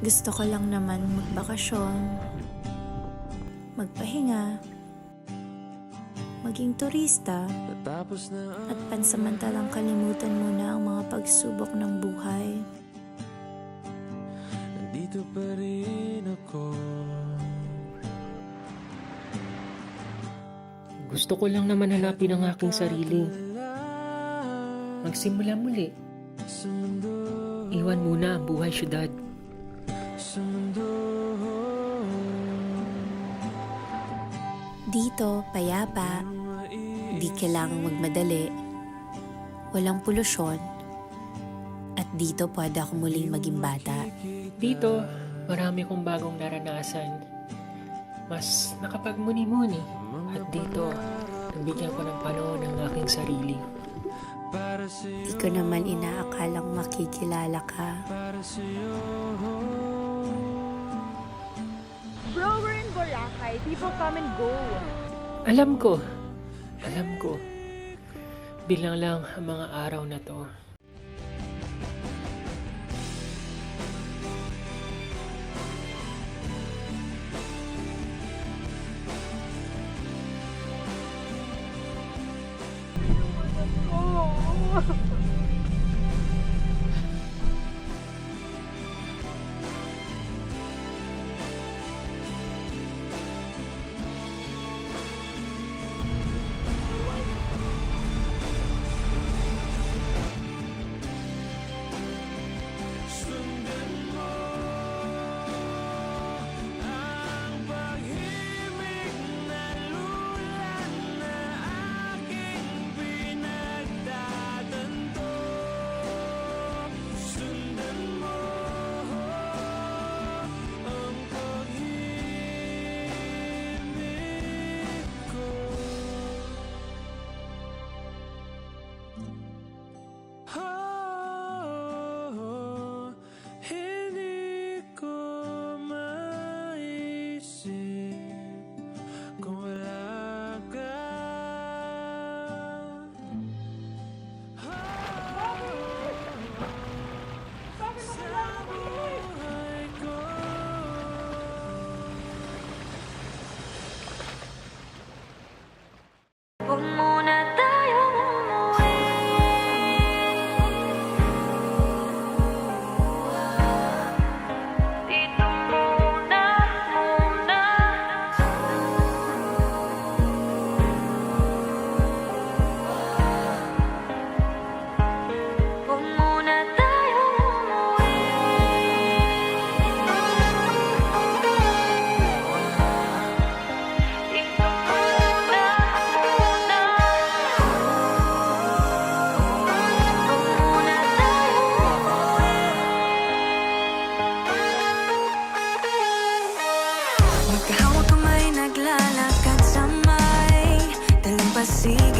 Gusto ko lang naman magbakasyon, magpahinga, maging turista, at pansamantalang kalimutan muna ang mga pagsubok ng buhay. Nandito pa rin ako. Gusto ko lang naman hanapin ang aking sarili. Magsimula muli. Iwan muna ang buhay syudad. Dito, payapa, di kailangang magmadali, walang polusyon, at dito pwede ako muling maging bata. Dito, marami kong bagong naranasan. Mas nakapagmuni-muni. At dito, nabigyan ko ng panahon ng aking sarili. Di ko naman inaakalang makikilala ka. Bro, we're in Boracay. People come and go. Alam ko. Bilang lang ang mga araw na to. Hindi ko maisip kung wala ka. Sa buhay ko. Huwag muna tayong umuwi. Dito muna. Huwag muna tayong umuwi. Dito muna. Magkahawak kamay, naglalakad sa may dalampasigan.